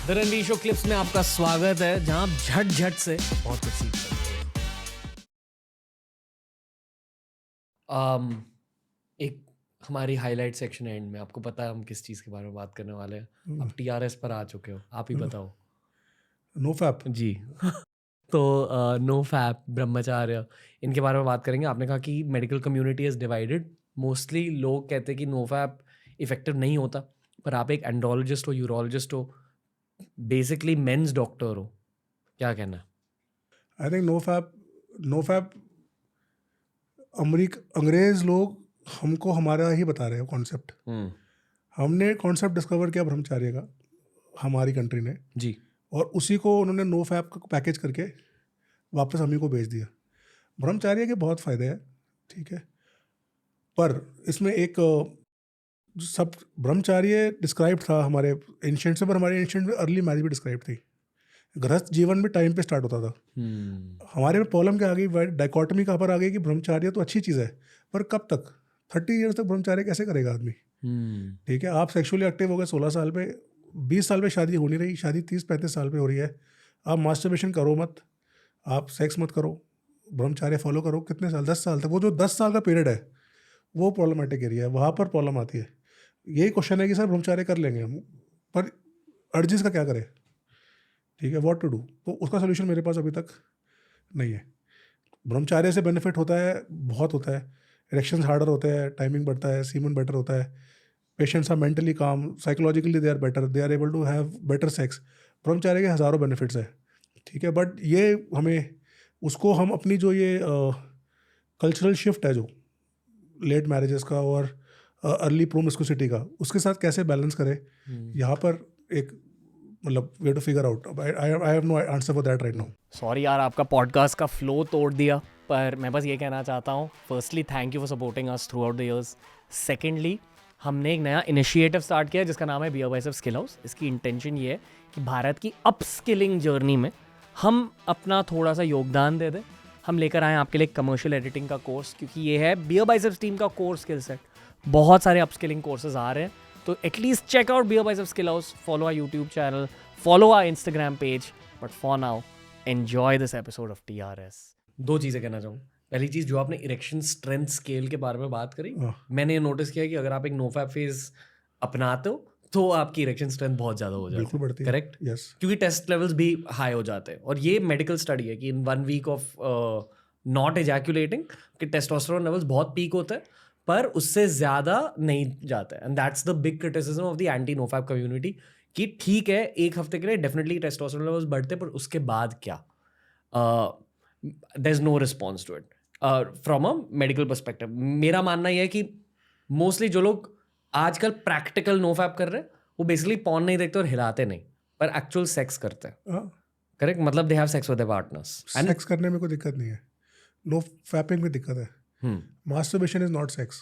The Ranveer show clips में आपका स्वागत है, जहां आप झट झट से बहुत कुछ सीख सकते हैं। एक हमारी हाईलाइट सेक्शन है एंड में, आपको पता है हम किस चीज़ के बारे में बात करने वाले हैं। आप टीआरएस पर आ चुके हो, आप ही बताओ। नो फैप जी तो नो फैप, ब्रह्मचार्य, इनके बारे में बात करेंगे। आपने कहा कि medical community is divided. Mostly लोग कहते हैं कि नो फैप इफेक्टिव नहीं होता, पर आप एक एंड्रोलॉजिस्ट हो, यूरोलॉजिस्ट हो, बेसिकली मेंस डॉक्टर हो, क्या कहना है? आई थिंक नो फैप अंग्रेज लोग हमको हमारा ही बता रहे हो कॉन्सेप्ट। हमने कॉन्सेप्ट डिस्कवर किया ब्रह्मचार्य का हमारी कंट्री ने, जी। और उसी को उन्होंने नो फैप का पैकेज करके वापस हम ही को भेज दिया। ब्रह्मचार्य के बहुत फ़ायदे हैं, ठीक है, पर इसमें एक सब ब्रह्मचार्य डिस्क्राइब था हमारे एंशिएंट से, पर हमारे एंशिएंट में अर्ली मैरिज भी डिस्क्राइब थी। गृहस्थ जीवन भी टाइम पे स्टार्ट होता था। हमारे में प्रॉब्लम क्या आ गई, डाइकोटमी कहाँ पर आ गई कि ब्रह्मचार्य तो अच्छी चीज़ है, पर कब तक 30 ईयर्स तक ब्रह्मचार्य कैसे करेगा आदमी? ठीक है, आप सेक्सुअली एक्टिव हो गए 16 साल पे, 20 साल पे शादी हो नहीं रही, शादी 30-35 साल पे हो रही है, आप मास्टरबेशन करो मत, आप सेक्स मत करो, ब्रह्मचार्य फॉलो करो, कितने साल, 10 साल तक। वो जो 10 साल का पीरियड है वो प्रॉब्लमेटिक एरिया है, वहाँ पर प्रॉब्लम आती है। यही क्वेश्चन है कि सर ब्रह्मचार्य कर लेंगे हम, पर अर्जिस का क्या करें? ठीक है, व्हाट टू डू? तो उसका सोल्यूशन मेरे पास अभी तक नहीं है। ब्रह्मचार्य से बेनिफिट होता है, बहुत होता है, इरेक्शंस हार्डर होते हैं, टाइमिंग बढ़ता है, सीमन बेटर होता है, patients are mentally calm, psychologically they are better, they are able to have better sex. ब्रह्मचार्य के हज़ारों बेनिफिट्स है, ठीक है, बट ये हमें उसको हम अपनी जो ये कल्चरल शिफ्ट है जो लेट मैरिजेस का और अर्ली प्रोमिस्कुसिटी का, उसके साथ कैसे बैलेंस करें, यहाँ पर एक मतलब way to figure out. I have no answer for that right now. Sorry यार, आपका पॉडकास्ट का फ्लो तोड़ दिया, पर मैं बस ये कहना चाहता हूँ, firstly thank you for supporting us through out the years. Secondly, हमने एक नया इनिशिएटिव स्टार्ट किया जिसका नाम है बियर बाइसेप्स स्किल हाउस। इसकी इंटेंशन ये है कि भारत की अपस्किलिंग जर्नी में हम अपना थोड़ा सा योगदान दे दें। हम लेकर आए आपके लिए कमर्शियल एडिटिंग का कोर्स, क्योंकि ये है बियर बाइसेप्स टीम का कोर स्किल सेट। बहुत सारे अपस्किलिंग कोर्सेज आ रहे हैं, तो at least check out Beer Biceps Skill House, follow our YouTube channel, follow our Instagram page, but for now enjoy this episode of TRS। दो चीज़ें कहना चाहूँ। पहली चीज़, जो आपने इरेक्शन स्ट्रेंथ स्केल के बारे में बात करी, मैंने ये नोटिस किया कि अगर आप एक नो फैप फेज अपनाते हो तो आपकी इरेक्शन स्ट्रेंथ बहुत ज़्यादा हो जाती है। बिल्कुल बढ़ती है, करेक्ट? यस, क्योंकि टेस्ट लेवल्स भी हाई हो जाते हैं, और ये मेडिकल स्टडी है कि इन 1 वीक ऑफ नॉट एजैकुलेटिंग कि टेस्टोस्टेरोन लेवल्स बहुत पीक होते हैं, पर उससे ज़्यादा नहीं जाता है। And that's the big criticism of the anti no fap community कि ठीक है, एक हफ्ते के लिए डेफिनेटली टेस्टोस्टेरोन लेवल्स बढ़ते, पर उसके बाद क्या? There is no response to it from a medical perspective. मेरा मानना यह है कि मोस्टली जो लोग आजकल प्रैक्टिकल नो फैप कर रहे हैं, वो बेसिकली पॉर्न नहीं देखते और हिलाते नहीं, पर एक्चुअल सेक्स करते हैं। करेक्ट? मतलब they have sex with their partners. Sex करने में कोई दिक्कत नहीं है, नो फैपिंग में दिक्कत है। मास्टरबेशन इज नॉट सेक्स,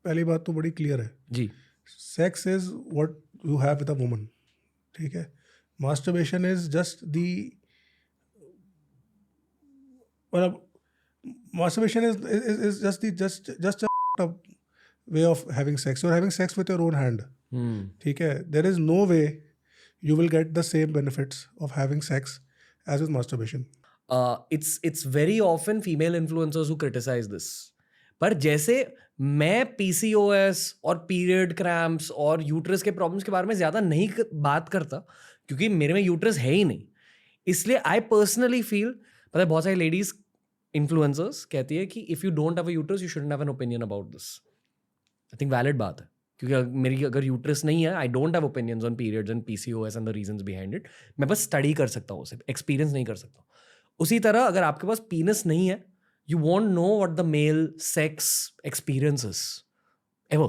पहली बात तो बड़ी क्लियर है जी। Sex is what you have with a woman, ठीक है। मास्टरबेशन इज जस्ट दी, मतलब masturbation is just a way of having sex. You're having sex with your own hand. ठीक है, there is no way you will get the same benefits of having sex as with masturbation. It's very often female influencers who criticize this. पर जैसे मैं PCOS और period cramps और uterus के problems के बारे में ज़्यादा नहीं बात करता, क्योंकि मेरे में यूट्रस है ही नहीं, इसलिए आई पर्सनली फील, पता है, बहुत सारी लेडीज इन्फ्लुएंसर्स कहती है कि if you don't have a uterus you shouldn't have an opinion about this. I think valid बात है, क्योंकि मेरी अगर यूट्रस नहीं है, I don't have opinions on periods and PCOS and the reasons behind it. मैं बस स्टडी कर सकता हूँ, उसे एक्सपीरियंस नहीं कर सकता। उसी तरह अगर आपके पास पीनस नहीं है, you won't know what the male sex experience is ever.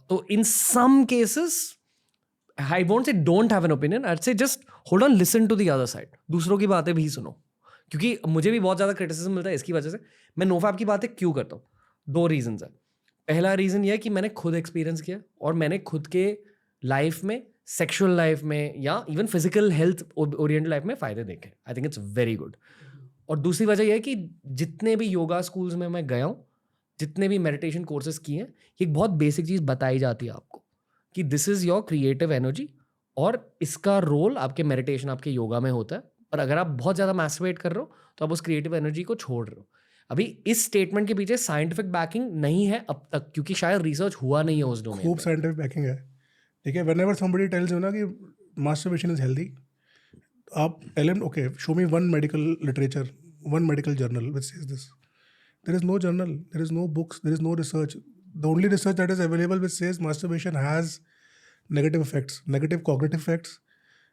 So in some cases, I won't say don't have an opinion, I'd say just hold on, listen to the other side. दूसरों की बातें भी सुनो, क्योंकि मुझे भी बहुत ज़्यादा क्रिटिसिज्म मिलता है इसकी वजह से। मैं नोफैप की बातें क्यों करता हूँ? 2 रीजंस है। पहला रीज़न यह है कि मैंने खुद एक्सपीरियंस किया, और मैंने खुद के लाइफ में, सेक्शुअल लाइफ में, या even physical health oriented life में फ़ायदे देखे। I think it's very good. और दूसरी वजह यह है कि जितने भी योगा स्कूल्स में मैं गया हूँ, जितने भी मेडिटेशन कोर्सेज किए हैं, एक बहुत बेसिक चीज़ बताई जाती है आपको कि this is your creative energy, और इसका रोल आपके मेडिटेशन, आपके योगा में होता है। पर अगर आप बहुत ज़्यादा मैस्टरबेट कर रहे हो, तो आप उस क्रिएटिव एनर्जी को छोड़ रहे हो। अभी इस स्टेटमेंट के पीछे साइंटिफिक बैकिंग नहीं है अब तक, क्योंकि शायद रिसर्च हुआ नहीं है उस डोमेन खूब में। साइंटिफिक बैकिंग है, ठीक है। व्हेनेवर समबडी टेल्स यू ना कि मास्टरबेशन इज हेल्दी, आप tell him okay show me one medical literature, one medical journal which says this. There is no journal, there is no books, there is no research. The only research that is available which says masturbation has negative effects, negative cognitive effects,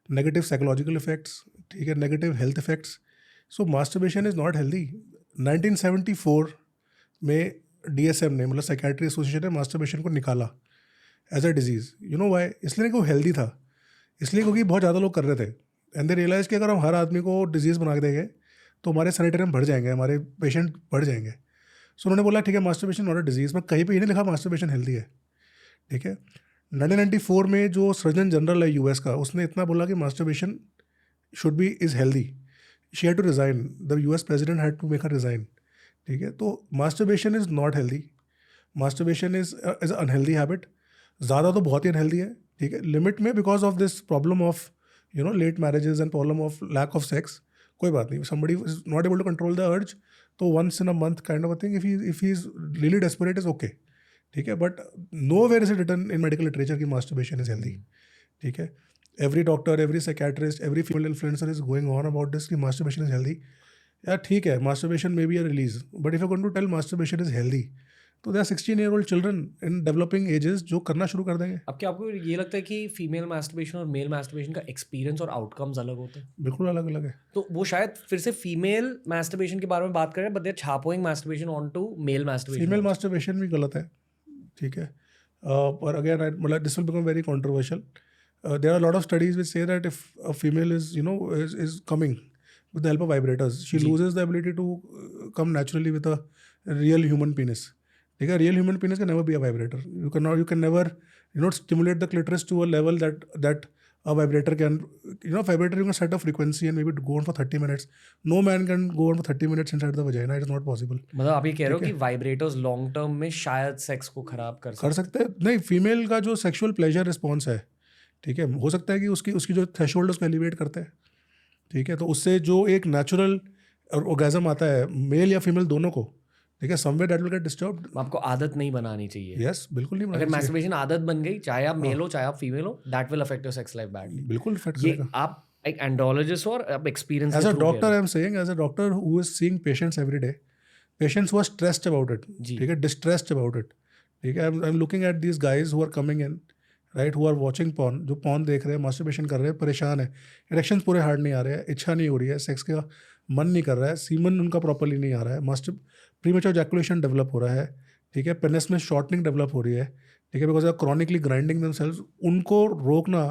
negative psychological effects, ठीक है, negative health effects. So masturbation is not healthy. 1974 में DSM ने, मतलब psychiatry association ने masturbation को निकाला as a disease. You know why? इसलिए नहीं कि वो हेल्दी था, इसलिए क्योंकि बहुत ज़्यादा लोग कर रहे थे. एंड दे रियलाइज कि अगर हम हर आदमी को डिजीज़ बना के देंगे तो हमारे सैनिटेरियम बढ़ जाएंगे, हमारे पेशेंट बढ़ जाएंगे. सो उन्होंने बोला ठीक है मास्टरबेशन नॉट अ डिजीज़, पर कहीं पे ये नहीं लिखा मास्टरबेशन हेल्दी है, ठीक है. 1994 में जो सर्जन जनरल है यूएस का, उसने इतना बोला कि masturbation should be is healthy. She had to resign, the US president had to make her resign, ठीक है. तो masturbation is not healthy, masturbation is unhealthy habit. ज़्यादा तो बहुत ही अनहेल्दी है, ठीक है. लिमिट में, because of this problem of you know late marriages and problem of lack of sex, कोई बात नहीं. Somebody is not able to control the urge, तो once in a month kind of a thing, if he is really desperate is okay, ठीक है. But no where is it written in medical literature कि masturbation is healthy, ठीक है. Every doctor, every psychiatrist, every female influencer is going on about this कि masturbation is healthy. यार ठीक है, masturbation may be a release, but if you going to tell masturbation is healthy, तो they are 16-year-old children in developing ages जो करना शुरू कर देंगे. अब क्या आपको ये लगता है कि फीमेल मैस्टरबेशन और मेल मैस्टरबेशन का एक्सपीरियंस और आउटकम्स अलग होते हैं? बिल्कुल अलग अलग है. तो वो शायद फिर से फीमेल मैस्टरबेशन के बारे में बात कर रहे हैं, but they are chopping masturbation onto male masturbation. Female masturbation भी गलत है, ठीक है. पर अगेन मतलब this will become very controversial. There are lot of studies which say that if a female is you know is coming with the help of vibrators, she जी. loses the ability to come naturally with a real human penis. ठीक है, real human penis can never be a vibrator. You can never stimulate the clitoris to a level that a vibrator can. Vibrator you can set a frequency and maybe go on for 30 minutes. No man can go on for 30 minutes inside the vagina. It is not possible. मतलब आप ये कह रहे हो कि vibrators long term में शायद sex को खराब कर सकते हैं. नहीं, फीमेल का जो सेक्सुअल प्लेजर रिस्पॉन्स है, ठीक है, हो सकता है कि उसकी जो थ्रेशोल्ड उसको एलिवेट करते हैं, ठीक है. तो उससे जो एक नेचुरल ऑर्गेजम आता है मेल या फीमेल दोनों को, ठीक है, somewhere that will get disturbed. आपको आदत नहीं बनानी चाहिए. यस, बिल्कुल नहीं अगर बनानी चाहिए. मैस्टरबेशन आदत बन गई, चाहे आप मेल हो चाहे आप फीमेल हो, that will affect your sex life badly. बिल्कुल इफेक्ट ये करेगा. आप एक एंडोलॉजिस्ट हो और आप experience as a doctor I am saying, as a doctor who is seeing patients every day, patients who are stressed about it, ठीक है, डिस्ट्रेस्ड अबाउट इट, ठीक है. I am looking at these guys who are coming in, right, who are watching porn, जो porn देख रहे हैं, masturbation कर रहे हैं, परेशान है, इरेक्शंस पूरे हार्ड नहीं आ रहे हैं, इच्छा नहीं हो रही है, सेक्स का मन नहीं कर रहा है, सीमन उनका प्रॉपरली नहीं आ रहा है, मास्टर प्रीमेच्योर जैकुलेशन डेवलप हो रहा है, ठीक है, पेनिस में शॉर्टनिंग डेवलप हो रही है, ठीक है, because of chronically grinding themselves. उनको रोकना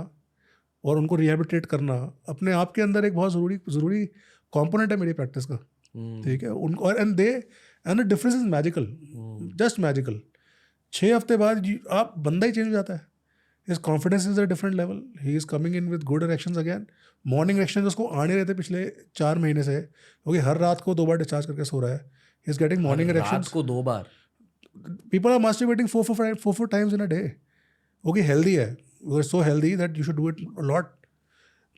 और उनको रिहेबिलिटेट करना अपने आप के अंदर एक बहुत ज़रूरी कॉम्पोनेंट है मेरी प्रैक्टिस का, ठीक है. उनको and the difference is magical, just magical. 6 हफ्ते बाद आप बंदा ही चेंज हो जाता है. His confidence is a different level. He is coming in with good erections again. Morning erections उसको आने रहते पिछले 4 महीने से, क्योंकि हर रात को 2 बार डिस्चार्ज करके सो रहा है. He is getting morning erections. रात को 2 बार. People are masturbating 4 times in a day. Okay, healthy है, so healthy that you should do it lot.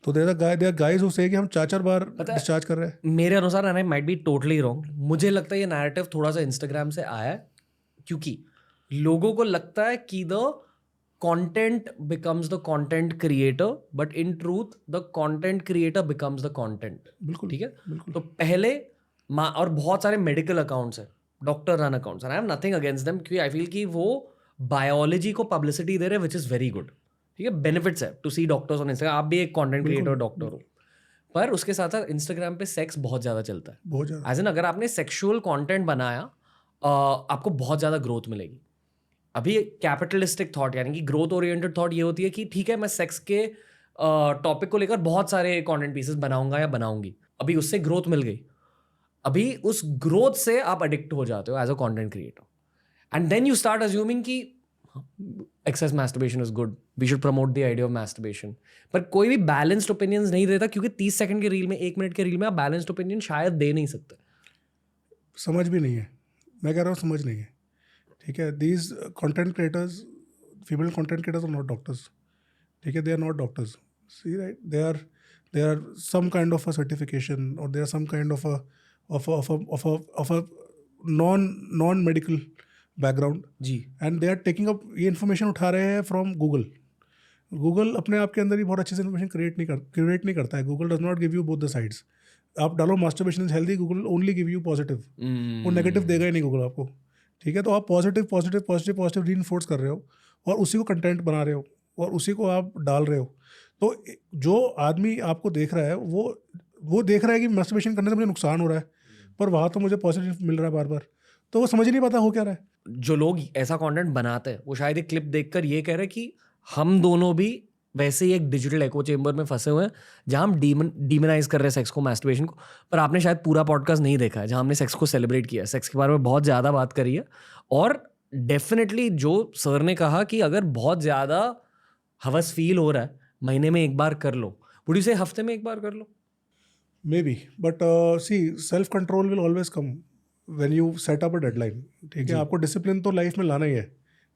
तो there are guys who say कि हम 4 बार डिस्चार्ज कर रहे हैं. मेरे अनुसार, and I might be totally wrong, मुझे लगता है ये नैरेटिव थोड़ा सा इंस्टाग्राम से आया है, क्योंकि लोगों को लगता है कि the content becomes the content creator, but in truth the content creator becomes the content. बिल्कुल, ठीक है. बिल्कुल. तो पहले और बहुत सारे मेडिकल अकाउंट्स हैं, doctor run accounts, and I have nothing against them, क्योंकि आई फील कि वो बायोलॉजी को पब्लिसिटी दे रहे हैं, विच इज़ वेरी गुड. ठीक है, बेनिफिट्स है to see doctors on Instagram. आप भी एक कंटेंट क्रिएटर डॉक्टर हो, पर उसके साथ साथ इंस्टाग्राम पे सेक्स बहुत ज़्यादा चलता है. बहुत ज़्यादा. एज इन अगर आपने सेक्सुअल कंटेंट बनाया, आपको बहुत ज़्यादा ग्रोथ मिलेगी. अभी कैपिटलिस्टिक थॉट, यानी कि ग्रोथ ओरिएंटेड थॉट ये होती है कि ठीक है, मैं सेक्स के टॉपिक को लेकर बहुत सारे कंटेंट पीसेस बनाऊंगा या बनाऊंगी. अभी उससे ग्रोथ मिल गई, अभी उस ग्रोथ से आप एडिक्ट हो जाते हो as a content creator, and then you start assuming कि excess masturbation is good, we should promote the idea of masturbation. पर कोई भी बैलेंस्ड ओपिनियंस नहीं देता, क्योंकि 30 सेकंड के रील में, 1 मिनट के रील में आप बैलेंस्ड ओपिनियन शायद दे नहीं सकते. समझ भी नहीं है, मैं कह रहा हूँ समझ नहीं है, ठीक है. These content creators, female content creators are not doctors, ठीक है, they are not doctors, see right, they are some kind of a certification और they are some kind of a non medical background, जी and they are taking up, ये information उठा रहे हैं from Google. Google अपने आप के अंदर ही बहुत अच्छे से इन्फॉर्मेशन क्रिएट नहीं करता है. Google does not give you both the sides. आप डालो masturbation is healthy, Google only give you positive, वो नेगेटिव देगा ही नहीं गूगल आपको. ठीक है, तो आप positive positive positive positive reinforce कर रहे हो और उसी को कंटेंट बना रहे हो और उसी को आप डाल रहे हो. तो जो आदमी आपको देख रहा है वो देख रहा है कि मास्टरबेशन करने से मुझे नुकसान हो रहा है, पर वहाँ तो मुझे पॉजिटिव मिल रहा है बार बार, तो वो समझ ही नहीं पाता हो क्या रहा है. जो लोग ऐसा कंटेंट बनाते हैं वो शायद एक क्लिप देखकर ये कह रहे हैं कि हम दोनों भी वैसे ही एक डिजिटल एको चेम्बर में फंसे हुए हैं जहां हम डीमनाइज कर रहे हैं सेक्स को, मैस्टरबेशन को. पर आपने शायद पूरा पॉडकास्ट नहीं देखा है जहां हमने सेक्स को सेलिब्रेट किया है, सेक्स के बारे में बहुत ज़्यादा बात करी है. और डेफिनेटली जो सर ने कहा कि अगर बहुत ज़्यादा हवस फील हो रहा है महीने में एक बार कर लो, बुढ़ी से हफ्ते में एक बार कर लो. Maybe, but see, self control will always come when you set up a deadline. ठीक है, आपको डिसिप्लिन तो लाइफ में लाना ही है.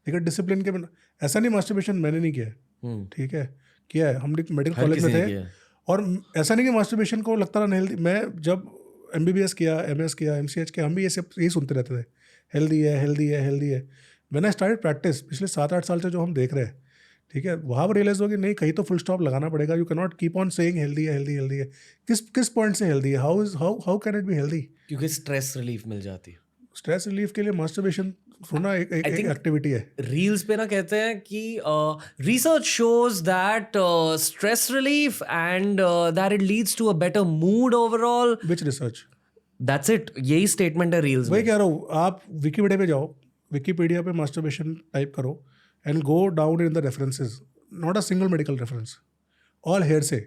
ठीक है, डिसिप्लिन के बिना ऐसा नहीं, मास्टरबेशन मैंने नहीं किया है. ठीक है, किया है, हम मेडिकल कॉलेज में थे, और ऐसा नहीं कि मास्टरबेशन को लगता रहा हेल्दी. मैं जब MBBS किया, MS किया, MCH किया, हम भी ये सब यही सुनते रहते थे, हेल्दी है हेल्दी है हेल्दी है. मैंने स्टार्ट प्रैक्टिस पिछले 7-8 साल से जो हम देख रहे हैं. ठीक है, वहाँ पर रियलाइज हो कि नहीं, कहीं तो फुल स्टॉप लगाना पड़ेगा. You can not keep on saying healthy है हेल्दी हेल्दी है. किस पॉइंट से हेल्दी है? How can it be healthy? क्योंकि स्ट्रेस रिलीफ मिल जाती है. स्ट्रेस रिलीफ के लिए मास्टरबेशन सुना एक एक्टिविटी है. रील्स पे ना कहते हैं कि research shows that stress relief and that it leads to a better mood overall. Which research? That's it, यही स्टेटमेंट है रील्स वही में. कह रहा हूँ, आप विकीपीडिया पे जाओ, विकीपीडिया पे मास्टरबेशन टाइप करो and go down in the references, not a single medical reference, all hearsay.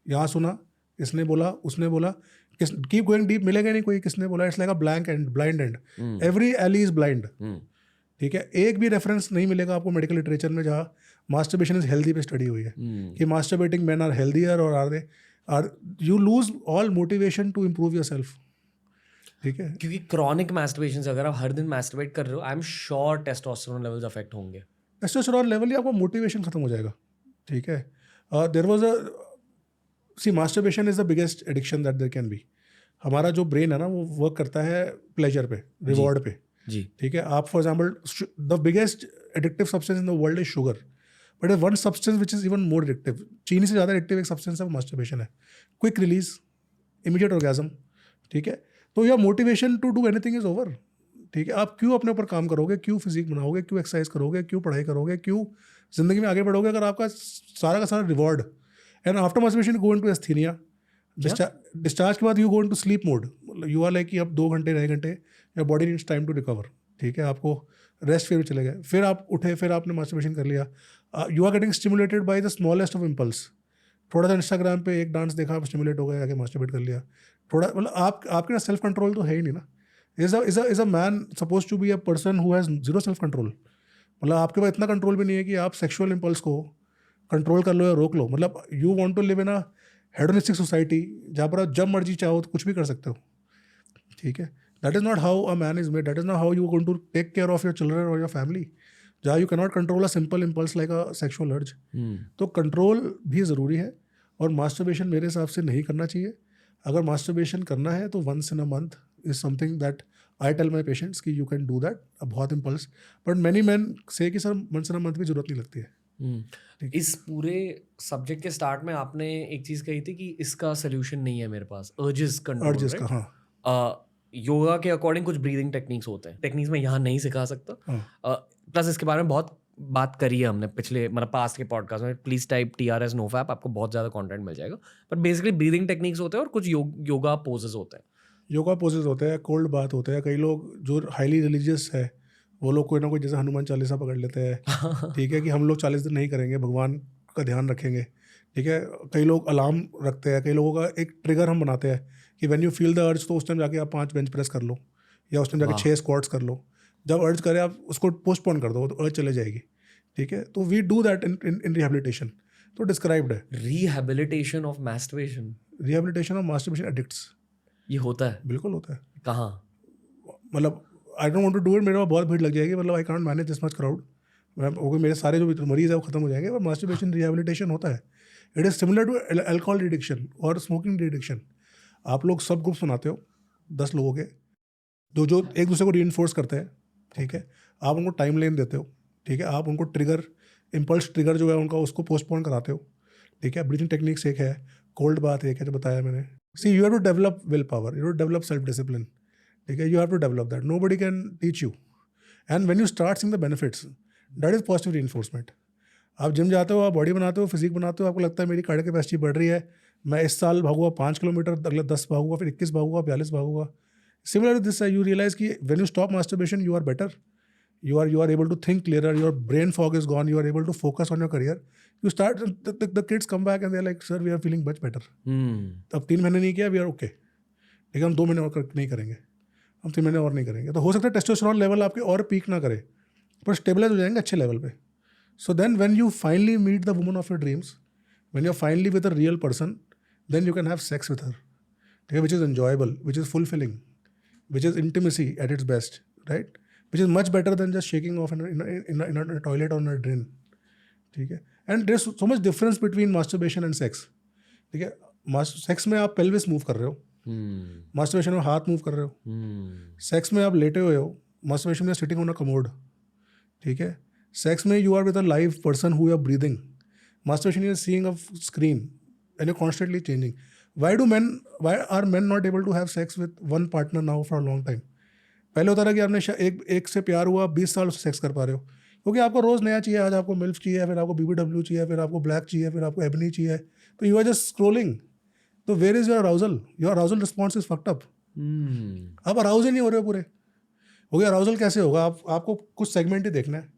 यहाँ सुना, इसने बोला, उसने बोला, कीप गोइंग डीप, मिलेगा नहीं कोई किसने बोला. It's like a blank end, blind end, every alley is blind. ठीक है, एक भी रेफरेंस नहीं मिलेगा आपको मेडिकल लिटरेचर में जहाँ मास्टरबेशन इज हेल्दी पे स्टडी हुई है कि मास्टरबेटिंग मैन आर हेल्दियर और are you lose all motivation to improve yourself. ठीक है, क्योंकि क्रॉनिक मैस्टरबेशन से अगर आप हर दिन मैस्टरबेट कर रहे हो, I am sure testosterone levels affect होंगे. टेस्टोस्टेरोन लेवल ही आपका मोटिवेशन खत्म हो जाएगा. ठीक है, there was a see masturbation is the biggest addiction that there can be. हमारा जो ब्रेन है ना, वो वर्क करता है प्लेजर पे, रिवॉर्ड पे. जी. ठीक है, आप for example, the biggest addictive substance in the world is sugar, but one substance which is even more addictive, चीनी से ज़्यादा एडिक्टिव एक सब्सटेंस है, वो मास्टरबेशन है. Quick release, immediate orgasm. ठीक है, तो your motivation to do anything is over. ठीक है, आप क्यों अपने ऊपर काम करोगे, क्यों फिजिक बनाओगे, क्यों एक्सरसाइज करोगे, क्यों पढ़ाई करोगे, क्यों जिंदगी में आगे बढ़ोगे अगर आपका सारा का सारा reward. And after masturbation go into asthenia. Discharge के बाद you go into sleep mode. You are like कि अब 2 घंटे 2.5 घंटे your body needs time to recover. ठीक है, आपको रेस्ट फेज में चले गए, फिर आप उठे, फिर आपने मास्टरबेशन कर लिया. You are getting stimulated by the smallest of impulse. थोड़ा सा इंस्टाग्राम पे एक डांस देखा, आप स्टिमुलेट हो गए, आगे मास्टरबेट कर लिया. थोड़ा मतलब आपके ना सेल्फ कंट्रोल तो है ही नहीं ना. Is a man suppose to be a person who has zero self control. मतलब आपके पास इतना कंट्रोल भी नहीं है कि आप सेक्सुअल इम्पल्स को कंट्रोल कर लो या रोक लो. मतलब you want to live in a hedonistic society जहाँ पर आप जब मर्जी चाहो तो कुछ भी कर सकते हो. ठीक है, that is not how a man is made. That is not how you going to take care of your children और योर फैमिली, जहाँ you can not control a simple impulse like a sexual urge. तो control भी ज़रूरी है, और masturbation मेरे हिसाब से नहीं करना चाहिए. अगर मास्टरबेशन करना है तो once in a month is something that I tell my patients कि यू कैन डू दैट. बहुत impulse, but many man say कि sir once in a month भी जरूरत नहीं लगती है. इस पूरे सब्जेक्ट के स्टार्ट में आपने एक चीज कही थी कि इसका सोल्यूशन नहीं है मेरे पास, अर्जेस कंट्रोल. अर्जेस का, हाँ. योगा के अकॉर्डिंग कुछ ब्रीदिंग टेक्निक्स होते हैं, टेक्निक्स में यहाँ नहीं सिखा सकता. प्लस इसके बारे में बहुत बात करी है हमने पिछले मतलब पास्ट के पॉडकास्ट में. प्लीज टाइप TRS NoFap, आपको बहुत ज़्यादा कंटेंट मिल जाएगा. पर बेसिकली ब्रीदिंग टेक्निक्स होते हैं और कुछ योगा पोजेस होते हैं. योगा पोजेस होते हैं, कोल्ड बात होते हैं. कई लोग जो हाईली रिलीजियस है वो लोग कोई ना कोई जैसे हनुमान चालीसा पकड़ लेते हैं. ठीक है, कि हम लोग 40 दिन नहीं करेंगे, भगवान का ध्यान रखेंगे. ठीक है, कई लोग अलार्म रखते हैं. कई लोगों का एक ट्रिगर हम बनाते हैं कि when you feel the urge, तो उस टाइम जाके आप 5 बेंच प्रेस कर लो, या उस टाइम जाके 6 स्क्वाट्स कर लो. जब अर्ज करे आप उसको पोस्टपोन कर दो तो अर्ज चले जाएगी. ठीक है, तो we do that in rehabilitation. तो डिस्क्राइब्ड है rehabilitation of masturbation. Rehabilitation of masturbation addicts. ये होता है? बिल्कुल होता है. कहाँ? मतलब I don't want to do it, मेरे पास बहुत भीड़ लग जाएगी. मतलब I can't manage this much crowd. मेरे सारे जो मरीज है वो खत्म हो जाएंगे, पर मास्टरबेशन रिहेबिलिटेशन होता है. It is similar to alcohol addiction और स्मोकिंग एडिक्शन. आप लोग सब ग्रुप्स बनाते हो 10 लोगों के, जो एक दूसरे को रीइंफोर्स करते हैं, ठीक है. आप उनको टाइम लेन देते हो, ठीक है. आप उनको ट्रिगर, इम्पल्स ट्रिगर जो है उनका, उसको पोस्टपोन कराते हो, ठीक है. ब्रीथिंग टेक्निक्स एक है, कोल्ड बाथ एक है जो बताया मैंने. See you have to develop will power, you have to develop self discipline, ठीक है. You have to develop that, nobody can teach you. And when you start seeing the benefits, that is positive reinforcement. आप gym जाते हो, आप body बनाते हो, physique बनाते हो, आपको लगता है मेरी कार्डियक कैपेसिटी बढ़ रही है, मैं इस साल भागूंगा 5 किलोमीटर, अगले 10 भागूंगा, फिर 21 भागूंगा, 42 भागूंगा. Similar to this, you realize कि when you stop masturbation, you are better. You are able to think clearer. Your brain fog is gone. You are able to focus on your career. You start, the kids come back and they're like, sir, we are feeling much better. अब 3 महीने नहीं किया, we are okay. लेकिन हम 2 महीने और नहीं करेंगे, हम 3 महीने और नहीं करेंगे. तो हो सकता है टेस्टोस्टेरोन लेवल आपके और पीक ना करे, पर स्टेबलाइज हो जाएंगे अच्छे लेवल पे. So then when you finally meet the woman of your dreams, when you're finally with a real person, then you can have sex with her, okay, which is enjoyable, which is fulfilling, which is intimacy at its best, right? Which is much better than just shaking off in a toilet or in a drain, ठीक है. And there's so much difference between masturbation and sex, ठीक है. Sex में आप pelvis move कर रहे हो, masturbation में हाथ मूव कर रहे हो. सेक्स में आप लेटे हुए हो, मास्टरबेशन में सिटिंग ऑन अ कमोड, ठीक है. सेक्स में you are with a live person who are breathing. Masturbation is seeing a screen and you're constantly changing. Why are men not able to have sex with one partner now for a long time? पहले होता था कि आपने एक से प्यार हुआ, 20 साल उससे सेक्स कर पा रहे हो, क्योंकि आपको रोज़ नया चाहिए. आज आपको मिल्फ चाहिए, फिर आपको BBW चाहिए, फिर आपको ब्लैक चाहिए, फिर आपको एबनी चाहिए. तो यू आर जस्ट स्क्रोलिंग. तो where is your arousal? Your arousal response is fucked up. आप अराउज ही नहीं हो रहे हो पूरे. हो गया अराउजल कैसे होगा? आपको कुछ सेगमेंट ही देखना है.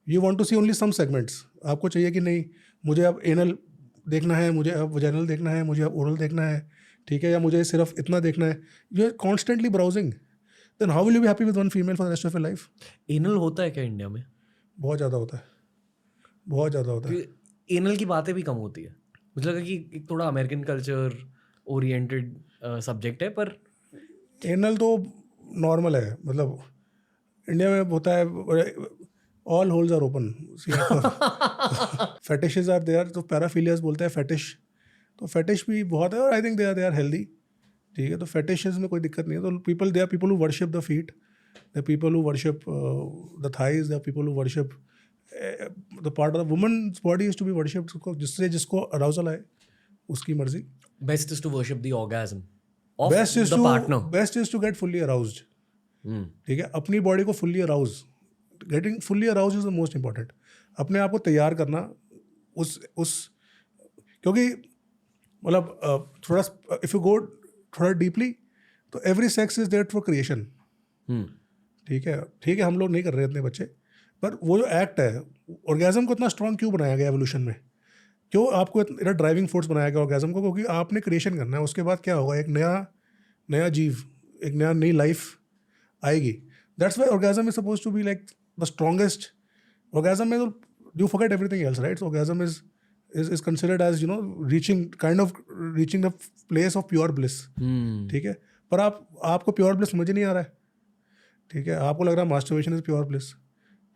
You want to see only some segments. आपको चाहिए कि नहीं, मुझे अब एनल देखना है, मुझे अब वजाइनल देखना है, मुझे अब ओरल देखना है, ठीक है, या मुझे सिर्फ इतना देखना है. You are constantly browsing. Then how will you be happy with one female for the rest of your life? Anal होता है क्या इंडिया में? बहुत ज़्यादा होता है, बहुत ज़्यादा होता है. एनल की बातें भी कम होती है. मुझे लगा कि एक थोड़ा अमेरिकन कल्चर ओरिएंटेड सब्जेक्ट है, पर एनल तो नॉर्मल है. मतलब इंडिया में होता है all holes are open. Fetishes are there. तो पैराफिलियास बोलते हैं फेटिश. तो फेटिश भी बहुत है, और I think they are healthy, ठीक है. तो फेटिशेस में कोई दिक्कत नहीं है. तो they are people who worship the feet, they are people who worship the thighs, they are people who worship the part of the woman's body is to be worshipped. जिसको अराउजल आए उसकी मर्जी. Best is to worship the orgasm of best the partner. Best is to get fully aroused, ठीक है. अपनी body को fully arouse, getting fully arouse is the most important. अपने आप को तैयार करना उस क्योंकि मतलब थोड़ा इफ यू गो थोड़ा डीपली, तो every sex is there for creation, ठीक है. ठीक है, हम लोग नहीं कर रहे इतने बच्चे, पर वो जो एक्ट है, ऑर्गेज्म को इतना स्ट्रॉन्ग क्यों बनाया गया एवोल्यूशन में? क्यों आपको इतना ड्राइविंग फोर्स बनाया गया ऑर्गेज्म को? क्योंकि आपने क्रिएशन करना है. उसके बाद क्या होगा? एक नया जीव, एक नई लाइफ आएगी. That's why orgasm is suppose to be like the strongest. Orgasm में तो you forget everything else, right? Orgasm is considered as, you know, reaching the place of pure bliss, ठीक है. पर आपको प्योर ब्लिस समझ ही नहीं आ रहा है, ठीक है. आपको लग रहा है masturbation is pure bliss,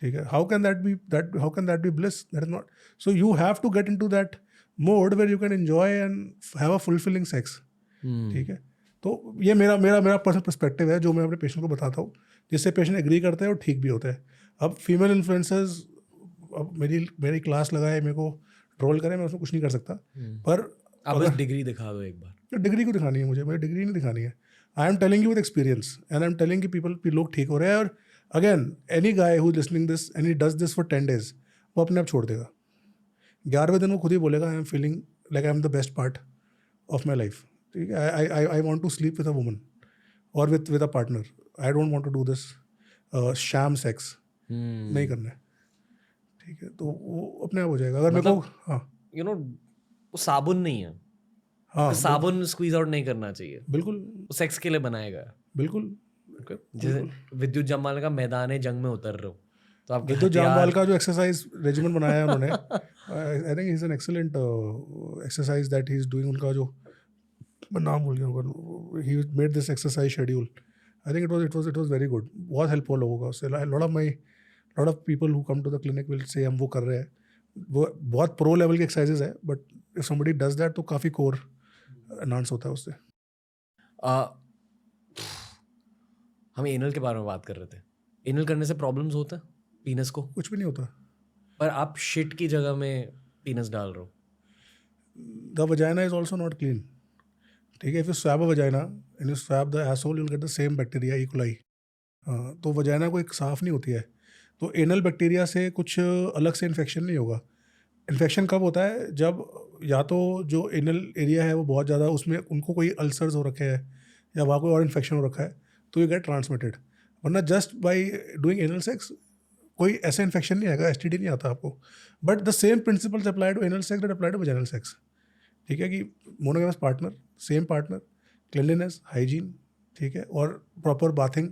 ठीक है. how can that be bliss? That is not. So you have to get into that mode where you can enjoy and have a fulfilling sex, ठीक है. तो ये मेरा पर्सनल पर्सपेक्टिव है जो मैं अपने पेशेंट को बताता हूँ, जिससे पेशेंट एग्री करते हैं और ठीक भी होता है. अब फीमेल इन्फ्लुएंसर्स, अब मेरी क्लास लगाए, मेरे को ट्रोल करें, मैं उसमें कुछ नहीं कर सकता. पर आप बस डिग्री दिखा दो एक बार. डिग्री को दिखानी है मुझे डिग्री नहीं दिखानी है. I am telling you with experience, and I am telling कि लोग ठीक हो रहे हैं. और again, any guy who is listening this and he does this for 10 days, वो अपने आप छोड़ देगा. 11वें दिन वो खुद ही बोलेगा, I am feeling like I am the best part of my life, ठीक है. I want to sleep with a woman और with a partner. I don't want to do this sham sex. नहीं करना है, ठीक है. तो वो अपने आप हो जाएगा. अगर मेरे को, हाँ, यू नो, वो साबुन नहीं है. हाँ, साबुन स्क्वीज आउट नहीं करना चाहिए. बिल्कुल, वो सेक्स के लिए बनाया गया. बिल्कुल. जैसे विद्युत जम्वाल का मैदान जंग में उतर रहे हो, तो आप विद्युत जामवाल का जो एक्सरसाइज रेजिमेंट बनाया है उन्होंने, I think is an excellent exercise that he is doing. उनका जो मैं नाम भूल गया, he made this exercise schedule. I think it was very good. बहुत हेल्पफुल लोगों का उससे. Lot of my lot of people who come to the clinic will say हम वो कर रहे हैं, वो बहुत प्रो लेवल की एक्सरसाइजेज है, but if somebody does that तो काफ़ी कोर एनहांस होता है उससे. आ, हम एनल के बारे में बात कर रहे थे. एनल करने से प्रॉब्लम्स होते हैं पीनस को, कुछ भी नहीं होता. पर आप शिट की जगह में पीनस डाल रहे हो. The vagina is also not clean. ठीक है, if you swab a vagina and you swab the asshole, you'll get the same bacteria, E. coli. तो वजाइना को एक साफ़ नहीं होती है, तो एनल बैक्टीरिया से कुछ अलग से इन्फेक्शन नहीं होगा. इन्फेक्शन कब होता है, जब या तो जो एनल एरिया है वो बहुत ज़्यादा, उसमें उनको कोई अल्सर्स हो रखे हैं या वहाँ कोई और इन्फेक्शन हो रखा है, तो यू गेट ट्रांसमिटेड. वरना just by doing anal sex कोई ऐसा इन्फेक्शन नहीं आएगा, STD नहीं आता आपको. But the same principles apply to anal sex that apply to vaginal sex. ठीक है, कि monogamous partner, same partner, cleanliness, hygiene, ठीक है, और proper bathing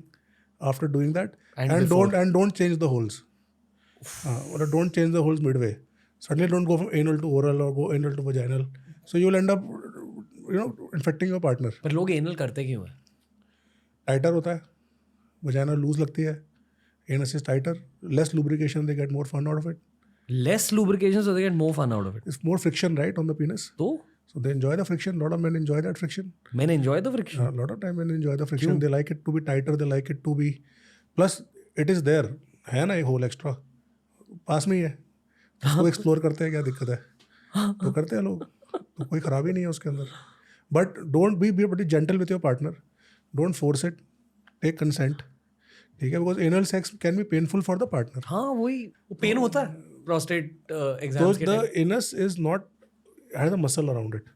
after doing that, and don't change the holes, और don't change the holes midway. Suddenly don't go from anal to oral or go anal to vaginal, so you'll end up infecting your partner. पर लोग anal करते क्यों है? टाइटर होता है, vagina loose लगती है, anus is tighter, less lubrication, they get more fun out of it. Less lubrication so they get more fun out of it. It's more friction, right, on the penis, तो so they enjoy the friction. Lot of men enjoy that friction. मैंने enjoy the friction. A lot of time men enjoy the friction. They like it to be tighter, they like it to be, plus it is there, है ना एक whole extra पास में ही है, उसको explore करते हैं, क्या दिक्कत है, तो करते हैं लोग, तो कोई खराबी नहीं है उसके अंदर. But don't be be gentle with your partner, don't force it, take consent. ठीक है, because anal sex can be painful for the partner. हाँ वही, वो पेन होता है प्रोस्टेट So एग्जाम्स के the time. anus is not has a muscle around it.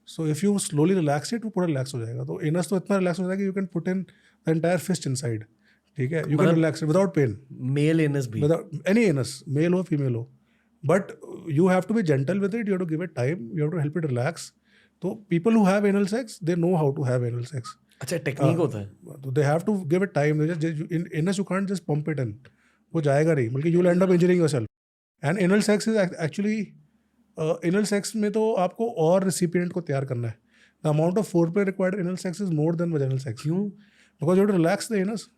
So if you slowly relax it, वो पूरा relax हो जाएगा. तो anus तो इतना relax हो जाएगा कि you can put in the entire fist inside. ठीक है, you can relax it without pain. Male anus भी. Without any anus, male हो female हो. But you have to be gentle with it. You have to give it time. You have to help it relax. तो people who have anal sex, they know how to have anal sex. अच्छा technique होता है. So they have to give it time. In anus you can't just pump it in. वो जाएगा नहीं, बल्कि you will end up injuring yourself. And anal sex is actually anal sex में तो आपको और recipient को तैयार करना है. The amount of foreplay required in anal sex is more than vaginal sex. क्यों? Because you have to relax the anus.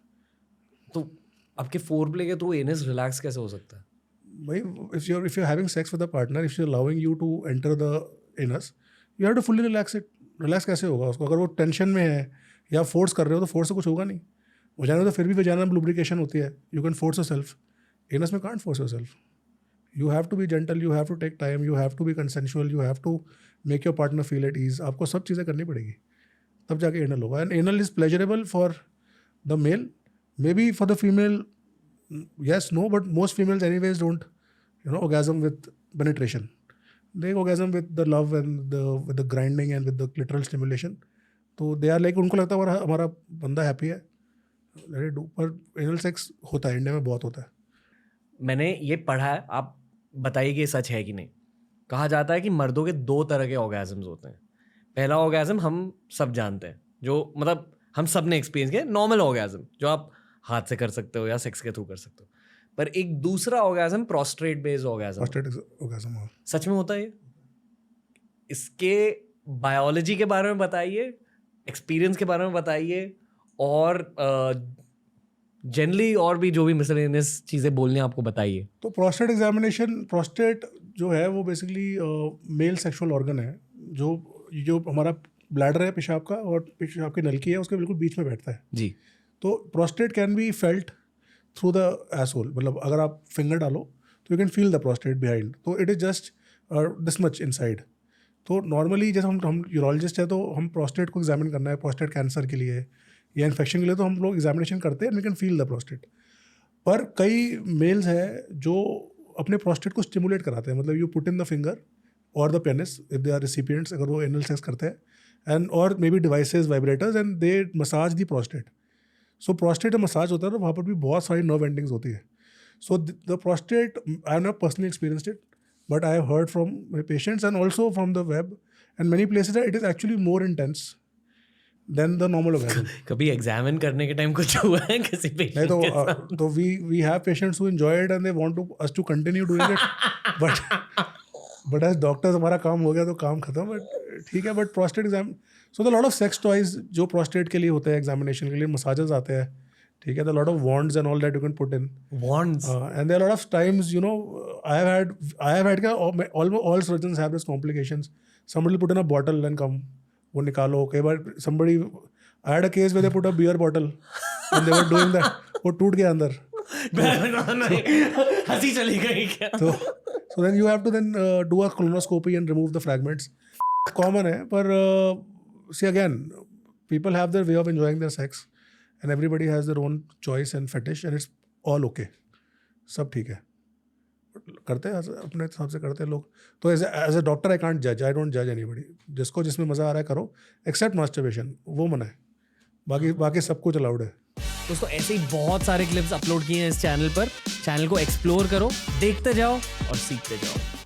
तो आपके फोरप्ले के थ्रू एनस रिलैक्स कैसे हो सकता है? भाई, if you're having sex with a partner, if she's allowing you to enter the anus, you have to fully relax it. Relax कैसे होगा उसको, अगर वो टेंशन में है या फोर्स कर रहे हो तो फोर्स से कुछ होगा नहीं. वजाइना तो फिर भी वजाइना में लुब्रिकेशन होती है, you can force yourself. Anus में can't force yourself. You have to be gentle, you have to take time, you have to be consensual, you have to make your partner feel at ease. आपको सब चीज़ें करनी पड़ेगी, तब जाके anal होगा. And anal is pleasurable for the male, may be for the female yes, no, but most females anyways don't orgasm with penetration. They orgasm with the love and with the grinding and with the clitoral stimulation. तो they are like, उनको लगता है हमारा बंदा happy है, let it do. पर anal sex होता है, इंडिया में बहुत होता है. मैंने ये पढ़ा है, आप बताइए कि ये सच है कि नहीं. कहा जाता है कि मर्दों के 2 तरह के ऑर्गेजम्स होते हैं. पहला ऑर्गेजम हम सब जानते हैं, जो मतलब हम सब ने एक्सपीरियंस किया, नॉर्मल ऑर्गेजम जो आप हाथ से कर सकते हो या सेक्स के थ्रू कर सकते हो. पर एक दूसरा orgasm prostrate based orgasm. Prostate orgasm सच में होता है ये? इसके बायोलॉजी के बारे में बताइए, एक्सपीरियंस के बारे में बताइए, और जनरली और भी जो भी मिसलेनियस चीज़ें बोलने आपको बताइए. तो प्रोस्टेट एग्जामिनेशन, प्रोस्टेट जो है वो बेसिकली मेल सेक्सुअल ऑर्गन है, जो हमारा ब्लैडर है पेशाब का, और पेशाब की नलकी है उसके बिल्कुल बीच में बैठता है जी. तो prostate can be felt through the asshole. मतलब अगर आप फिंगर डालो तो you can feel the prostate behind. तो it is just this much inside. तो नॉर्मली जैसे हम यूरोलॉजिस्ट है तो हम प्रोस्टेट को एग्जामिन करना है प्रोस्टेट कैंसर के लिए या इन्फेक्शन के लिए, तो हम लोग एग्जामिनेशन करते हैं, we can feel the prostate. पर कई मेल्स हैं जो अपने प्रोस्टेट को स्टिमुलेट कराते हैं. मतलब you put in the finger और the penis if they are recipients, अगर वो एनल सेक्स करते हैं, एंड और maybe devices vibrators, and they massage the prostate. So prostate massage होता है तो वहाँ पर भी बहुत सारी नर्व एंडिंग्स होती है. So the prostate, I have not personally experienced it, but I have heard from my patients and also from the web and many places it is actually more intense then the normal orgasm. कभी examine करने के time कुछ हुआ है किसी patient के साथ? तो we have patients who enjoy it and they want to us to continue doing it, but as doctors हमारा काम हो गया तो काम खत्म. बट ठीक है, but prostate exam, so the lot of sex toys जो प्रोस्टेट के लिए होते हैं एग्जामिनेशन के लिए, मसाजेस आते हैं, ठीक है, there are a lot of wands and all that you can put in. Wands. And there are a lot of times, you know, I have had all surgeons have these complications. Somebody will put in a bottle and come, वो निकालो. कई बार somebody, I had a case where they put a beer bottle and they were doing that. वो टूट गया अंदर. हंसी चली गई क्या? So then you have to then do a colonoscopy and remove the fragments. Common है, पर see again, people have their way of enjoying their sex and everybody has their own choice and fetish and it's all okay. सब ठीक है, करते हैं अपने हिसाब से करते हैं लोग. तो as a doctor I can't जज, आई डोंट जज एनीबडी. जिसको जिसमें मज़ा आ रहा है करो, एक्सेप्ट मास्टरबेशन, वो मना है. बाकी सब कुछ अलाउड है. दोस्तों ऐसे ही बहुत सारे क्लिप्स अपलोड किए हैं इस चैनल पर. चैनल को एक्सप्लोर करो, देखते जाओ और सीखते जाओ.